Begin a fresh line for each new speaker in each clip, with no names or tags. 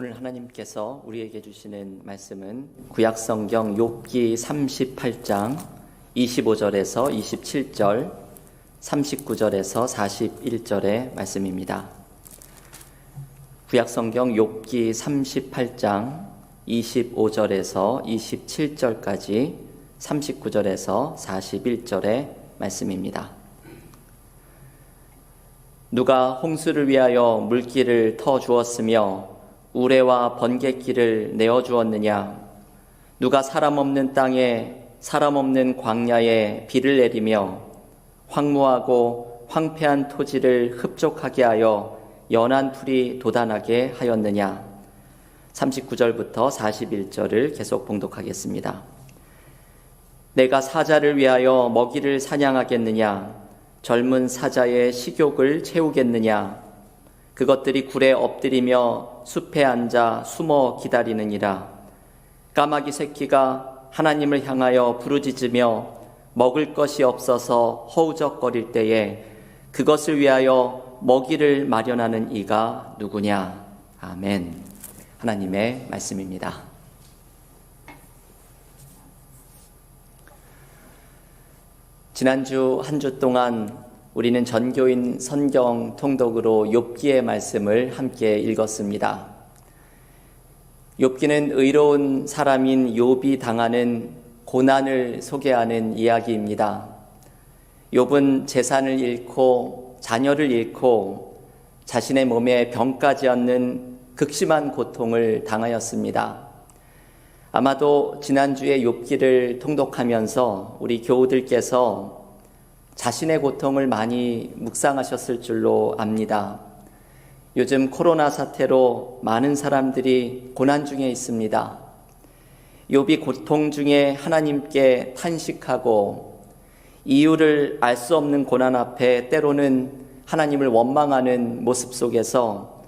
오늘 하나님께서 우리에게 주시는 말씀은 구약성경 욥기 38장 25절에서 27절, 39절에서 41절의 말씀입니다. 구약성경 욥기 38장 25절에서 27절까지 39절에서 41절의 말씀입니다. 누가 홍수를 위하여 물길을 터 주었으며 우레와 번갯길을 내어 주었느냐? 누가 사람 없는 땅에 사람 없는 광야에 비를 내리며 황무하고 황폐한 토지를 흡족하게 하여 연한 풀이 돋아나게 하였느냐? 39절부터 41절을 계속 봉독하겠습니다. 내가 사자를 위하여 먹이를 사냥하겠느냐? 젊은 사자의 식욕을 채우겠느냐? 그것들이 굴에 엎드리며 숲에 앉아 숨어 기다리느니라. 까마귀 새끼가 하나님을 향하여 부르짖으며 먹을 것이 없어서 허우적거릴 때에 그것을 위하여 먹이를 마련하는 이가 누구냐? 아멘. 하나님의 말씀입니다. 지난주 한 주 동안 우리는 전교인 성경 통독으로 욥기의 말씀을 함께 읽었습니다. 욥기는 의로운 사람인 욥이 당하는 고난을 소개하는 이야기입니다. 욥은 재산을 잃고 자녀를 잃고 자신의 몸에 병까지 얻는 극심한 고통을 당하였습니다. 아마도 지난주에 욥기를 통독하면서 우리 교우들께서 자신의 고통을 많이 묵상하셨을 줄로 압니다. 요즘 코로나 사태로 많은 사람들이 고난 중에 있습니다. 욥이 고통 중에 하나님께 탄식하고 이유를 알 수 없는 고난 앞에 때로는 하나님을 원망하는 모습 속에서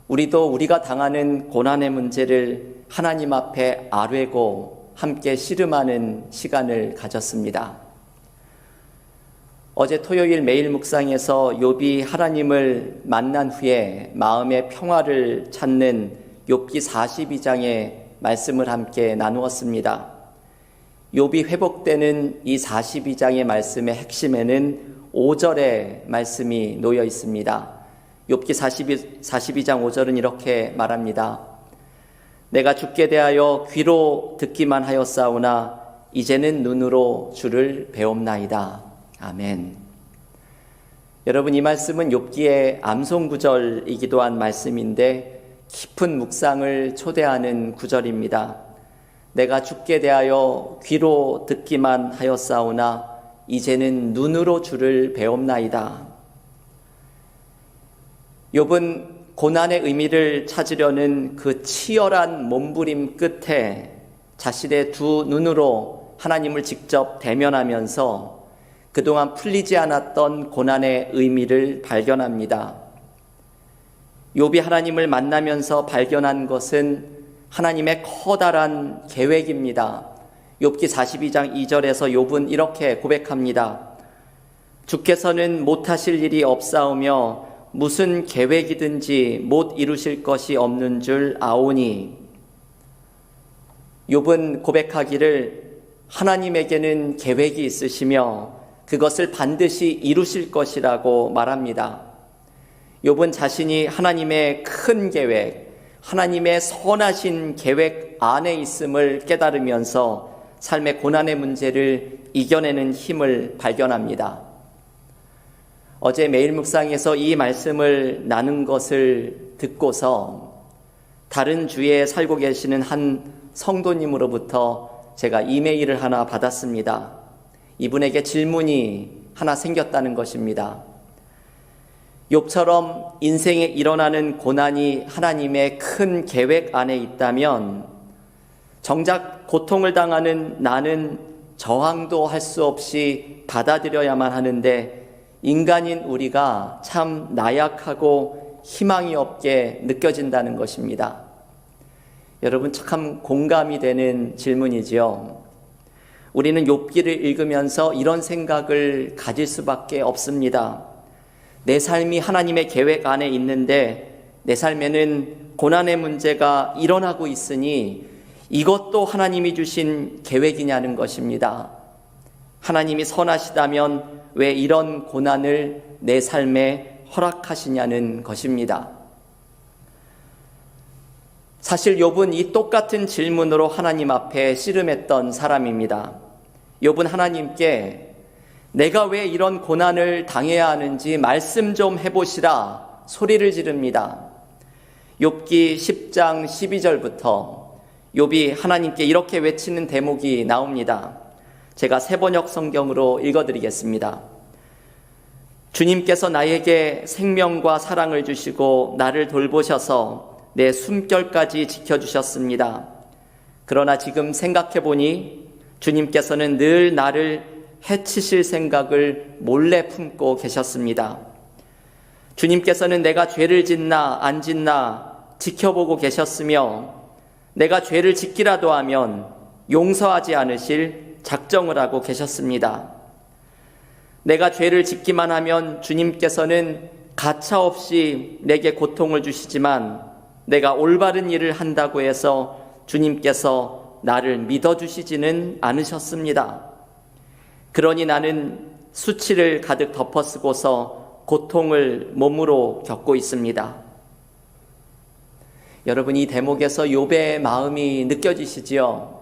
우리도 우리가 당하는 고난의 문제를 하나님 앞에 아뢰고 함께 씨름하는 시간을 가졌습니다. 어제 토요일 매일 묵상에서 욥이 하나님을 만난 후에 마음의 평화를 찾는 욥기 42장의 말씀을 함께 나누었습니다. 욥이 회복되는 이 42장의 말씀의 핵심에는 5절의 말씀이 놓여 있습니다. 욥기 42장 5절은 이렇게 말합니다. 내가 주께 대하여 귀로 듣기만 하였사오나 이제는 눈으로 주를 배옵나이다. 아멘. 여러분, 이 말씀은 욥기의 암송 구절이기도 한 말씀인데 깊은 묵상을 초대하는 구절입니다. 내가 주께 대하여 귀로 듣기만 하였사오나 이제는 눈으로 주를 배옵나이다. 욥은 고난의 의미를 찾으려는 그 치열한 몸부림 끝에 자신의 두 눈으로 하나님을 직접 대면하면서 그동안 풀리지 않았던 고난의 의미를 발견합니다. 욥이 하나님을 만나면서 발견한 것은 하나님의 커다란 계획입니다. 욥기 42장 2절에서 욥은 이렇게 고백합니다. 주께서는 못하실 일이 없사오며 무슨 계획이든지 못 이루실 것이 없는 줄 아오니. 욥은 고백하기를 하나님에게는 계획이 있으시며 그것을 반드시 이루실 것이라고 말합니다. 욥은 자신이 하나님의 큰 계획, 하나님의 선하신 계획 안에 있음을 깨달으면서 삶의 고난의 문제를 이겨내는 힘을 발견합니다. 어제 매일 묵상에서 이 말씀을 나눈 것을 듣고서 다른 주에 살고 계시는 한 성도님으로부터 제가 이메일을 하나 받았습니다. 이분에게 질문이 하나 생겼다는 것입니다. 욥처럼 인생에 일어나는 고난이 하나님의 큰 계획 안에 있다면 정작 고통을 당하는 나는 저항도 할 수 없이 받아들여야만 하는데 인간인 우리가 참 나약하고 희망이 없게 느껴진다는 것입니다. 여러분, 참 공감이 되는 질문이지요. 우리는 욥기를 읽으면서 이런 생각을 가질 수밖에 없습니다. 내 삶이 하나님의 계획 안에 있는데 내 삶에는 고난의 문제가 일어나고 있으니 이것도 하나님이 주신 계획이냐는 것입니다. 하나님이 선하시다면 왜 이런 고난을 내 삶에 허락하시냐는 것입니다. 사실 욥은 이 똑같은 질문으로 하나님 앞에 씨름했던 사람입니다. 욥은 하나님께 내가 왜 이런 고난을 당해야 하는지 말씀 좀 해보시라 소리를 지릅니다. 욥기 10장 12절부터 욥이 하나님께 이렇게 외치는 대목이 나옵니다. 제가 새번역 성경으로 읽어드리겠습니다. 주님께서 나에게 생명과 사랑을 주시고 나를 돌보셔서 내 숨결까지 지켜주셨습니다. 그러나 지금 생각해보니 주님께서는 늘 나를 해치실 생각을 몰래 품고 계셨습니다. 주님께서는 내가 죄를 짓나 안 짓나 지켜보고 계셨으며 내가 죄를 짓기라도 하면 용서하지 않으실 작정을 하고 계셨습니다. 내가 죄를 짓기만 하면 주님께서는 가차없이 내게 고통을 주시지만 내가 올바른 일을 한다고 해서 주님께서 나를 믿어주시지는 않으셨습니다. 그러니 나는 수치를 가득 덮어쓰고서 고통을 몸으로 겪고 있습니다. 여러분, 이 대목에서 욥의 마음이 느껴지시지요?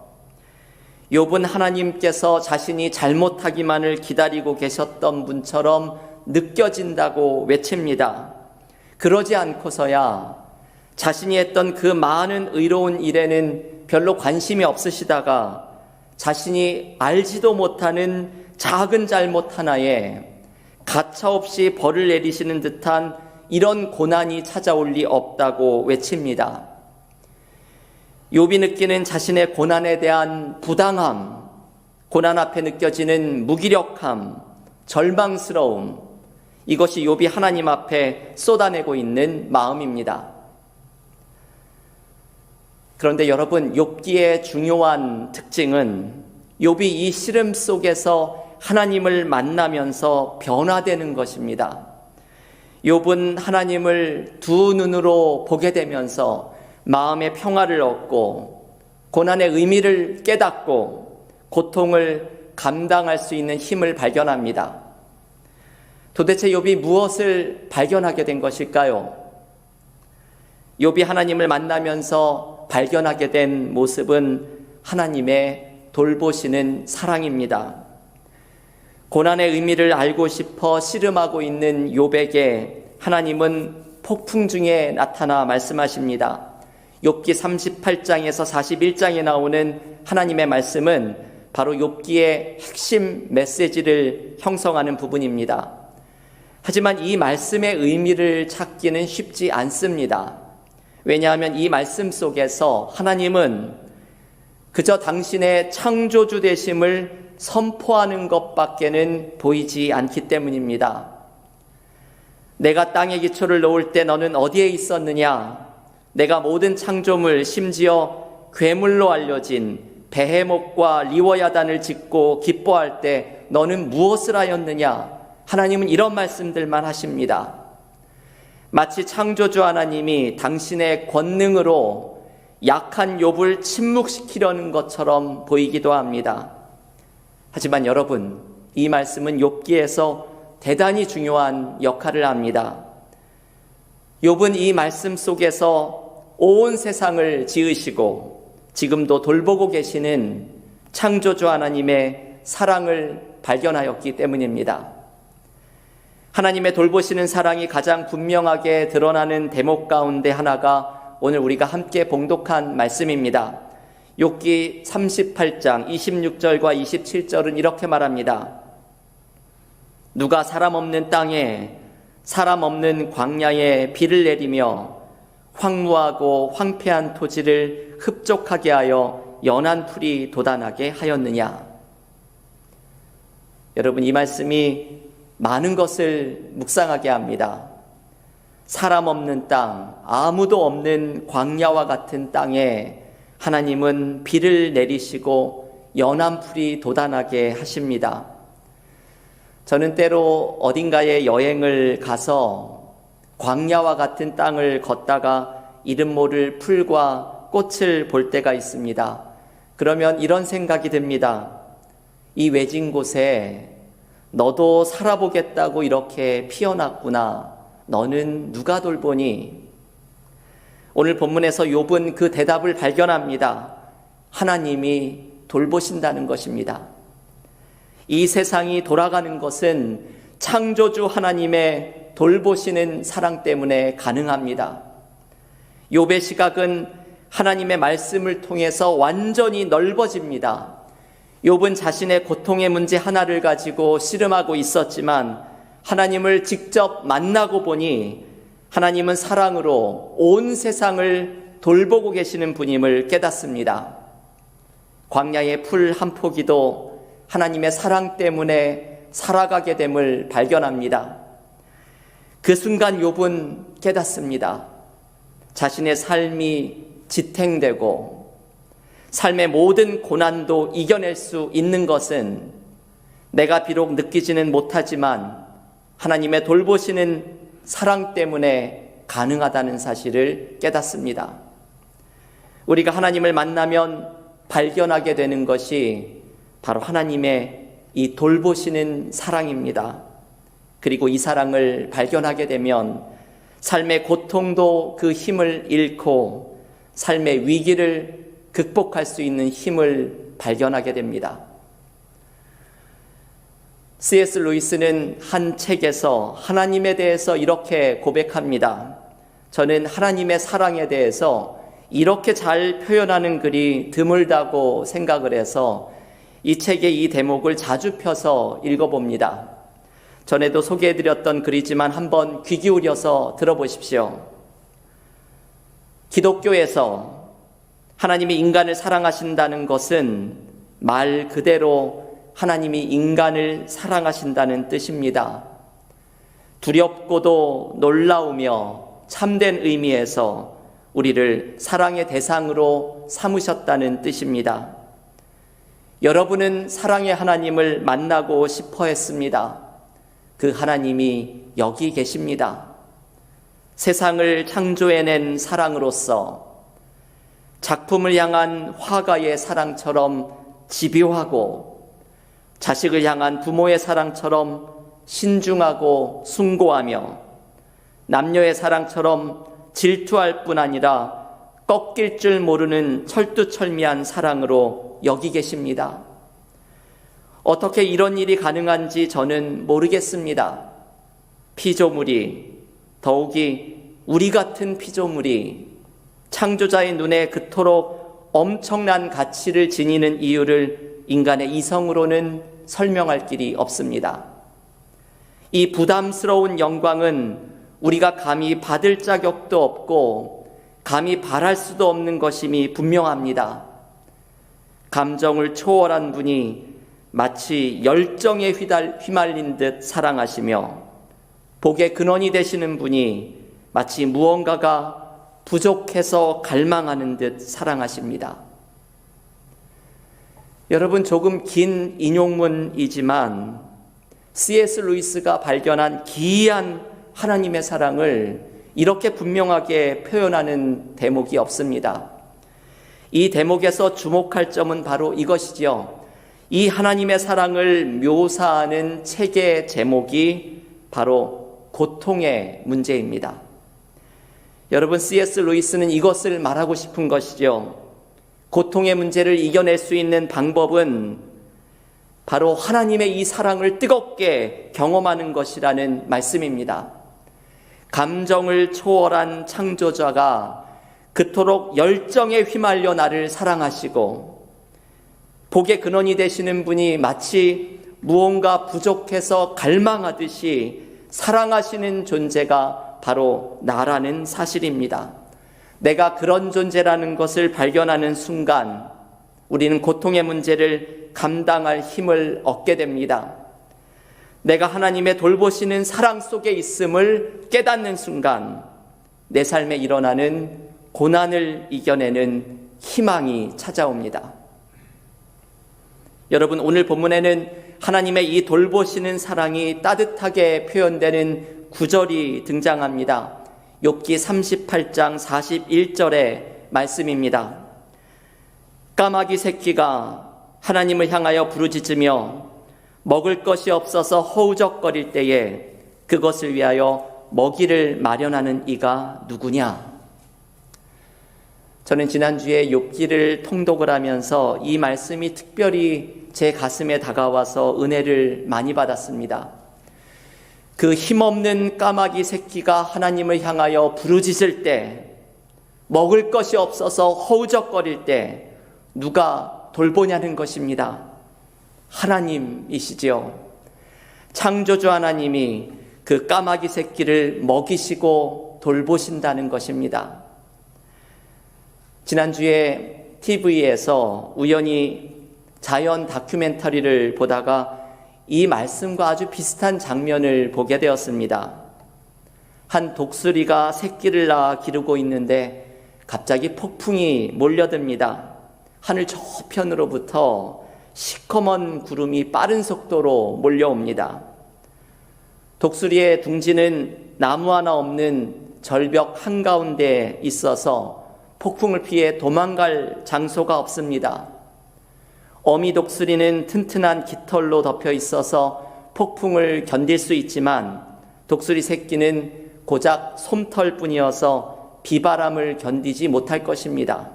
욥은 하나님께서 자신이 잘못하기만을 기다리고 계셨던 분처럼 느껴진다고 외칩니다. 그러지 않고서야 자신이 했던 그 많은 의로운 일에는 별로 관심이 없으시다가 자신이 알지도 못하는 작은 잘못 하나에 가차없이 벌을 내리시는 듯한 이런 고난이 찾아올 리 없다고 외칩니다. 욥이 느끼는 자신의 고난에 대한 부당함, 고난 앞에 느껴지는 무기력함, 절망스러움, 이것이 욥이 하나님 앞에 쏟아내고 있는 마음입니다. 그런데 여러분, 욥기의 중요한 특징은 욥이 이 시름 속에서 하나님을 만나면서 변화되는 것입니다. 욥은 하나님을 두 눈으로 보게 되면서 마음의 평화를 얻고 고난의 의미를 깨닫고 고통을 감당할 수 있는 힘을 발견합니다. 도대체 욥이 무엇을 발견하게 된 것일까요? 욥이 하나님을 만나면서 발견하게 된 모습은 하나님의 돌보시는 사랑입니다. 고난의 의미를 알고 싶어 씨름하고 있는 욥에게 하나님은 폭풍 중에 나타나 말씀하십니다. 욥기 38장에서 41장에 나오는 하나님의 말씀은 바로 욥기의 핵심 메시지를 형성하는 부분입니다. 하지만 이 말씀의 의미를 찾기는 쉽지 않습니다. 왜냐하면 이 말씀 속에서 하나님은 그저 당신의 창조주 되심을 선포하는 것밖에는 보이지 않기 때문입니다. 내가 땅에 기초를 놓을 때 너는 어디에 있었느냐? 내가 모든 창조물, 심지어 괴물로 알려진 베헤못과 리워야단을 짓고 기뻐할 때 너는 무엇을 하였느냐? 하나님은 이런 말씀들만 하십니다. 마치 창조주 하나님이 당신의 권능으로 약한 욥을 침묵시키려는 것처럼 보이기도 합니다. 하지만 여러분, 이 말씀은 욥기에서 대단히 중요한 역할을 합니다. 욥은 이 말씀 속에서 온 세상을 지으시고 지금도 돌보고 계시는 창조주 하나님의 사랑을 발견하였기 때문입니다. 하나님의 돌보시는 사랑이 가장 분명하게 드러나는 대목 가운데 하나가 오늘 우리가 함께 봉독한 말씀입니다. 욥기 38장 26절과 27절은 이렇게 말합니다. 누가 사람 없는 땅에 사람 없는 광야에 비를 내리며 황무하고 황폐한 토지를 흡족하게 하여 연한 풀이 돋아나게 하였느냐? 여러분, 이 말씀이 많은 것을 묵상하게 합니다. 사람 없는 땅, 아무도 없는 광야와 같은 땅에 하나님은 비를 내리시고 연한 풀이 돋아나게 하십니다. 저는 때로 어딘가에 여행을 가서 광야와 같은 땅을 걷다가 이름 모를 풀과 꽃을 볼 때가 있습니다. 그러면 이런 생각이 듭니다. 이 외진 곳에 너도 살아보겠다고 이렇게 피어났구나. 너는 누가 돌보니? 오늘 본문에서 욥은 그 대답을 발견합니다. 하나님이 돌보신다는 것입니다. 이 세상이 돌아가는 것은 창조주 하나님의 돌보시는 사랑 때문에 가능합니다. 욥의 시각은 하나님의 말씀을 통해서 완전히 넓어집니다. 욥은 자신의 고통의 문제 하나를 가지고 씨름하고 있었지만 하나님을 직접 만나고 보니 하나님은 사랑으로 온 세상을 돌보고 계시는 분임을 깨닫습니다. 광야의 풀 한 포기도 하나님의 사랑 때문에 살아가게 됨을 발견합니다. 그 순간 욥은 깨닫습니다. 자신의 삶이 지탱되고 삶의 모든 고난도 이겨낼 수 있는 것은 내가 비록 느끼지는 못하지만 하나님의 돌보시는 사랑 때문에 가능하다는 사실을 깨닫습니다. 우리가 하나님을 만나면 발견하게 되는 것이 바로 하나님의 이 돌보시는 사랑입니다. 그리고 이 사랑을 발견하게 되면 삶의 고통도 그 힘을 잃고 삶의 위기를 극복할 수 있는 힘을 발견하게 됩니다. C.S. 루이스는 한 책에서 하나님에 대해서 이렇게 고백합니다. 저는 하나님의 사랑에 대해서 이렇게 잘 표현하는 글이 드물다고 생각을 해서 이 책의 이 대목을 자주 펴서 읽어봅니다. 전에도 소개해드렸던 글이지만 한번 귀 기울여서 들어보십시오. 기독교에서 하나님이 인간을 사랑하신다는 것은 말 그대로 하나님이 인간을 사랑하신다는 뜻입니다. 두렵고도 놀라우며 참된 의미에서 우리를 사랑의 대상으로 삼으셨다는 뜻입니다. 여러분은 사랑의 하나님을 만나고 싶어 했습니다. 그 하나님이 여기 계십니다. 세상을 창조해낸 사랑으로서 작품을 향한 화가의 사랑처럼 집요하고 자식을 향한 부모의 사랑처럼 신중하고 숭고하며 남녀의 사랑처럼 질투할 뿐 아니라 꺾일 줄 모르는 철두철미한 사랑으로 여기 계십니다. 어떻게 이런 일이 가능한지 저는 모르겠습니다. 피조물이, 더욱이 우리 같은 피조물이 창조자의 눈에 그토록 엄청난 가치를 지니는 이유를 인간의 이성으로는 설명할 길이 없습니다. 이 부담스러운 영광은 우리가 감히 받을 자격도 없고 감히 바랄 수도 없는 것임이 분명합니다. 감정을 초월한 분이 마치 열정에 휘말린 듯 사랑하시며 복의 근원이 되시는 분이 마치 무언가가 부족해서 갈망하는 듯 사랑하십니다. 여러분, 조금 긴 인용문이지만 C.S. 루이스가 발견한 기이한 하나님의 사랑을 이렇게 분명하게 표현하는 대목이 없습니다. 이 대목에서 주목할 점은 바로 이것이지요. 이 하나님의 사랑을 묘사하는 책의 제목이 바로 고통의 문제입니다. 여러분, C.S. 루이스는 이것을 말하고 싶은 것이죠. 고통의 문제를 이겨낼 수 있는 방법은 바로 하나님의 이 사랑을 뜨겁게 경험하는 것이라는 말씀입니다. 감정을 초월한 창조자가 그토록 열정에 휘말려 나를 사랑하시고 복의 근원이 되시는 분이 마치 무언가 부족해서 갈망하듯이 사랑하시는 존재가 바로 나라는 사실입니다. 내가 그런 존재라는 것을 발견하는 순간 우리는 고통의 문제를 감당할 힘을 얻게 됩니다. 내가 하나님의 돌보시는 사랑 속에 있음을 깨닫는 순간 내 삶에 일어나는 고난을 이겨내는 희망이 찾아옵니다. 여러분, 오늘 본문에는 하나님의 이 돌보시는 사랑이 따뜻하게 표현되는 구절이 등장합니다. 욥기 38장 41절의 말씀입니다. 까마귀 새끼가 하나님을 향하여 부르짖으며 먹을 것이 없어서 허우적거릴 때에 그것을 위하여 먹이를 마련하는 이가 누구냐? 저는 지난주에 욥기를 통독을 하면서 이 말씀이 특별히 제 가슴에 다가와서 은혜를 많이 받았습니다. 그 힘없는 까마귀 새끼가 하나님을 향하여 부르짖을 때, 먹을 것이 없어서 허우적거릴 때 누가 돌보냐는 것입니다. 하나님이시지요. 창조주 하나님이 그 까마귀 새끼를 먹이시고 돌보신다는 것입니다. 지난주에 TV에서 우연히 자연 다큐멘터리를 보다가 이 말씀과 아주 비슷한 장면을 보게 되었습니다. 한 독수리가 새끼를 낳아 기르고 있는데 갑자기 폭풍이 몰려듭니다. 하늘 저편으로부터 시커먼 구름이 빠른 속도로 몰려옵니다. 독수리의 둥지는 나무 하나 없는 절벽 한가운데에 있어서 폭풍을 피해 도망갈 장소가 없습니다. 어미 독수리는 튼튼한 깃털로 덮여 있어서 폭풍을 견딜 수 있지만 독수리 새끼는 고작 솜털뿐이어서 비바람을 견디지 못할 것입니다.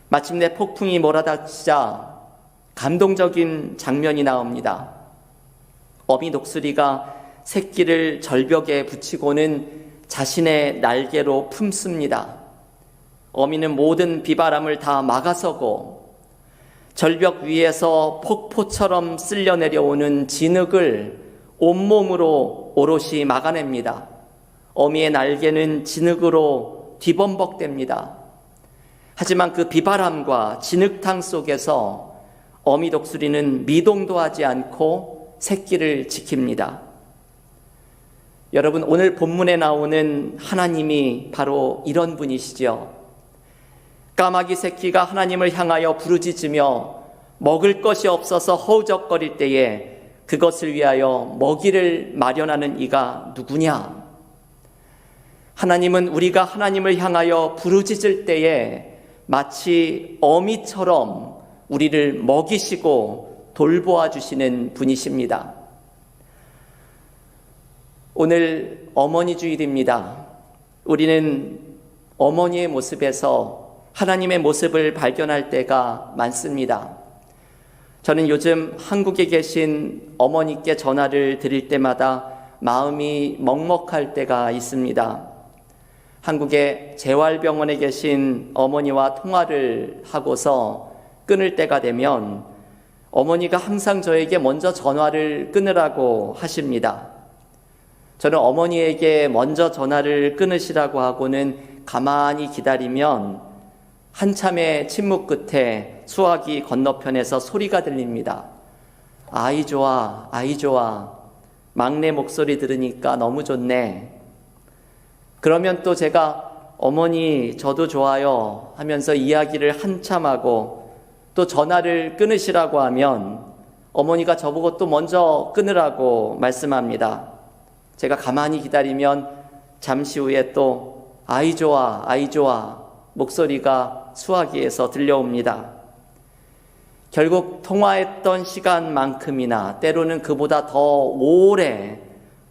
마침내 폭풍이 몰아닥치자 감동적인 장면이 나옵니다. 어미 독수리가 새끼를 절벽에 붙이고는 자신의 날개로 품습니다. 어미는 모든 비바람을 다 막아서고 절벽 위에서 폭포처럼 쓸려 내려오는 진흙을 온몸으로 오롯이 막아냅니다. 어미의 날개는 진흙으로 뒤범벅됩니다. 하지만 그 비바람과 진흙탕 속에서 어미 독수리는 미동도 하지 않고 새끼를 지킵니다. 여러분, 오늘 본문에 나오는 하나님이 바로 이런 분이시죠. 까마귀 새끼가 하나님을 향하여 부르짖으며 먹을 것이 없어서 허우적거릴 때에 그것을 위하여 먹이를 마련하는 이가 누구냐? 하나님은 우리가 하나님을 향하여 부르짖을 때에 마치 어미처럼 우리를 먹이시고 돌보아 주시는 분이십니다. 오늘 어머니 주일입니다. 우리는 어머니의 모습에서 하나님의 모습을 발견할 때가 많습니다. 저는 요즘 한국에 계신 어머니께 전화를 드릴 때마다 마음이 먹먹할 때가 있습니다. 한국의 재활병원에 계신 어머니와 통화를 하고서 끊을 때가 되면 어머니가 항상 저에게 먼저 전화를 끊으라고 하십니다. 저는 어머니에게 먼저 전화를 끊으시라고 하고는 가만히 기다리면 한참의 침묵 끝에 수화기 건너편에서 소리가 들립니다. 아이 좋아, 아이 좋아. 막내 목소리 들으니까 너무 좋네. 그러면 또 제가 어머니 저도 좋아요 하면서 이야기를 한참 하고 또 전화를 끊으시라고 하면 어머니가 저보고 또 먼저 끊으라고 말씀합니다. 제가 가만히 기다리면 잠시 후에 또 아이 좋아, 아이 좋아 목소리가 수화기에서 들려옵니다. 결국 통화했던 시간만큼이나 때로는 그보다 더 오래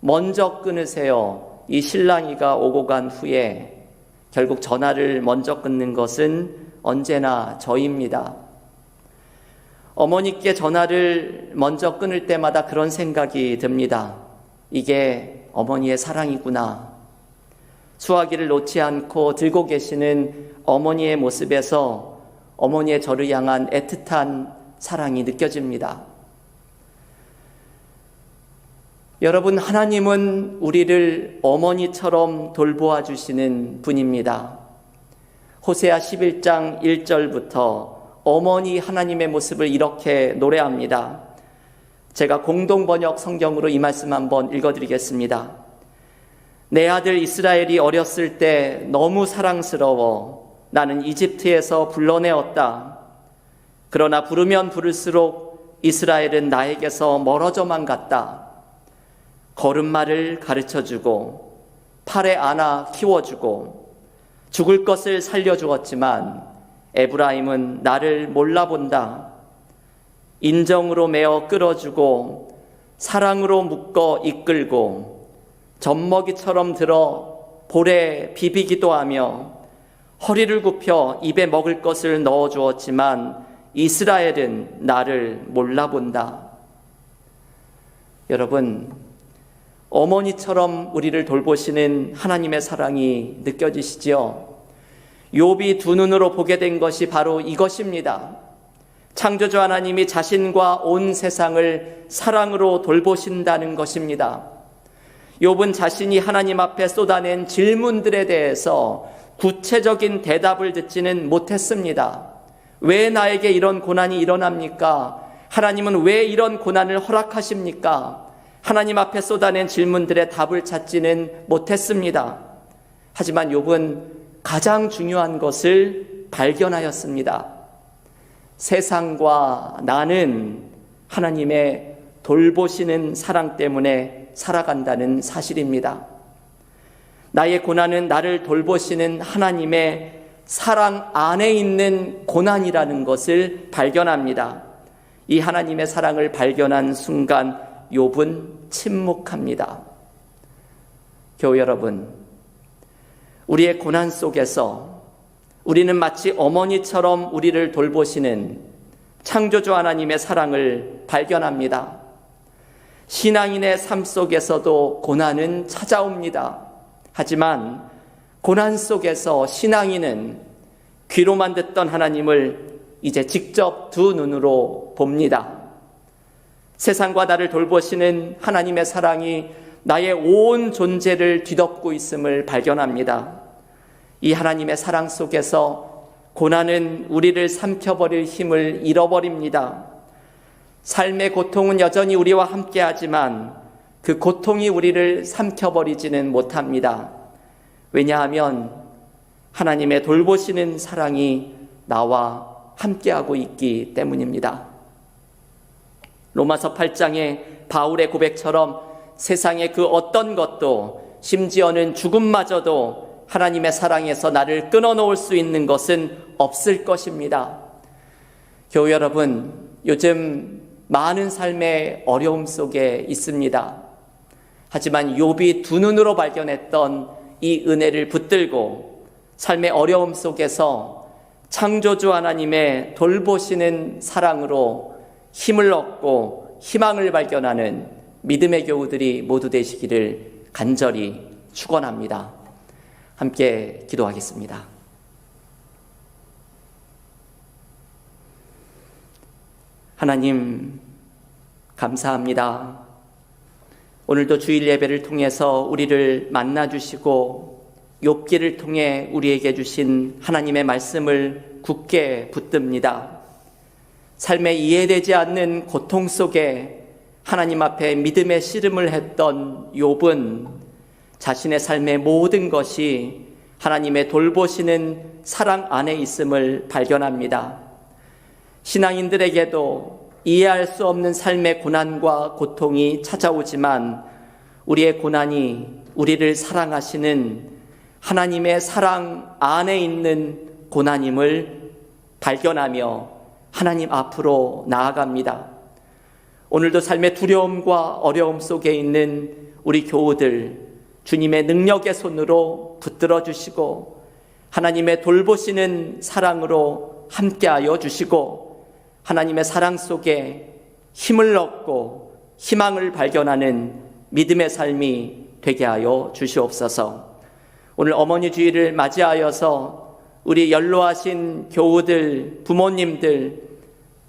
먼저 끊으세요. 이 실랑이가 오고 간 후에 결국 전화를 먼저 끊는 것은 언제나 저입니다. 어머니께 전화를 먼저 끊을 때마다 그런 생각이 듭니다. 이게 어머니의 사랑이구나. 수화기를 놓지 않고 들고 계시는 어머니의 모습에서 어머니의 저를 향한 애틋한 사랑이 느껴집니다. 여러분, 하나님은 우리를 어머니처럼 돌보아 주시는 분입니다. 호세아 11장 1절부터 어머니 하나님의 모습을 이렇게 노래합니다. 제가 공동번역 성경으로 이 말씀 한번 읽어드리겠습니다. 내 아들 이스라엘이 어렸을 때 너무 사랑스러워 나는 이집트에서 불러내었다. 그러나 부르면 부를수록 이스라엘은 나에게서 멀어져만 갔다. 걸음마를 가르쳐주고 팔에 안아 키워주고 죽을 것을 살려주었지만 에브라임은 나를 몰라본다. 인정으로 메어 끌어주고 사랑으로 묶어 이끌고 젖먹이처럼 들어 볼에 비비기도 하며 허리를 굽혀 입에 먹을 것을 넣어주었지만 이스라엘은 나를 몰라본다. 여러분, 어머니처럼 우리를 돌보시는 하나님의 사랑이 느껴지시지요? 욥이 두 눈으로 보게 된 것이 바로 이것입니다. 창조주 하나님이 자신과 온 세상을 사랑으로 돌보신다는 것입니다. 욥은 자신이 하나님 앞에 쏟아낸 질문들에 대해서 구체적인 대답을 듣지는 못했습니다. 왜 나에게 이런 고난이 일어납니까? 하나님은 왜 이런 고난을 허락하십니까? 하나님 앞에 쏟아낸 질문들의 답을 찾지는 못했습니다. 하지만 욥은 가장 중요한 것을 발견하였습니다. 세상과 나는 하나님의 돌보시는 사랑 때문에 살아간다는 사실입니다. 나의 고난은 나를 돌보시는 하나님의 사랑 안에 있는 고난이라는 것을 발견합니다. 이 하나님의 사랑을 발견한 순간 욥은 침묵합니다. 교우 여러분, 우리의 고난 속에서 우리는 마치 어머니처럼 우리를 돌보시는 창조주 하나님의 사랑을 발견합니다. 신앙인의 삶 속에서도 고난은 찾아옵니다. 하지만 고난 속에서 신앙인은 귀로만 듣던 하나님을 이제 직접 두 눈으로 봅니다. 세상과 나를 돌보시는 하나님의 사랑이 나의 온 존재를 뒤덮고 있음을 발견합니다. 이 하나님의 사랑 속에서 고난은 우리를 삼켜버릴 힘을 잃어버립니다. 삶의 고통은 여전히 우리와 함께하지만 그 고통이 우리를 삼켜버리지는 못합니다. 왜냐하면 하나님의 돌보시는 사랑이 나와 함께하고 있기 때문입니다. 로마서 8장의 바울의 고백처럼 세상의 그 어떤 것도 심지어는 죽음마저도 하나님의 사랑에서 나를 끊어놓을 수 있는 것은 없을 것입니다. 교우 여러분, 요즘 많은 삶의 어려움 속에 있습니다. 하지만 욥이 두 눈으로 발견했던 이 은혜를 붙들고 삶의 어려움 속에서 창조주 하나님의 돌보시는 사랑으로 힘을 얻고 희망을 발견하는 믿음의 교우들이 모두 되시기를 간절히 축원합니다. 함께 기도하겠습니다. 하나님, 감사합니다. 오늘도 주일 예배를 통해서 우리를 만나주시고 욥기를 통해 우리에게 주신 하나님의 말씀을 굳게 붙듭니다. 삶에 이해되지 않는 고통 속에 하나님 앞에 믿음의 씨름을 했던 욥은 자신의 삶의 모든 것이 하나님의 돌보시는 사랑 안에 있음을 발견합니다. 신앙인들에게도 이해할 수 없는 삶의 고난과 고통이 찾아오지만 우리의 고난이 우리를 사랑하시는 하나님의 사랑 안에 있는 고난임을 발견하며 하나님 앞으로 나아갑니다. 오늘도 삶의 두려움과 어려움 속에 있는 우리 교우들, 주님의 능력의 손으로 붙들어 주시고 하나님의 돌보시는 사랑으로 함께하여 주시고 하나님의 사랑 속에 힘을 얻고 희망을 발견하는 믿음의 삶이 되게 하여 주시옵소서. 오늘 어머니 주일을 맞이하여서 우리 연로하신 교우들, 부모님들,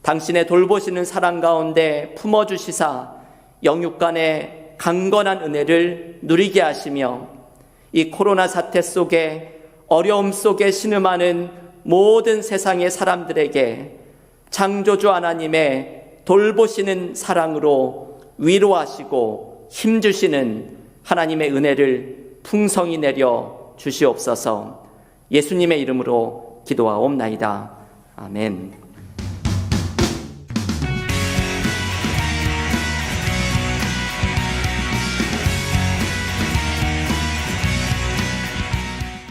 당신의 돌보시는 사랑 가운데 품어주시사 영육간의 강건한 은혜를 누리게 하시며 이 코로나 사태 속에 어려움 속에 신음하는 모든 세상의 사람들에게 창조주 하나님의 돌보시는 사랑으로 위로하시고 힘주시는 하나님의 은혜를 풍성히 내려 주시옵소서. 예수님의 이름으로 기도하옵나이다. 아멘.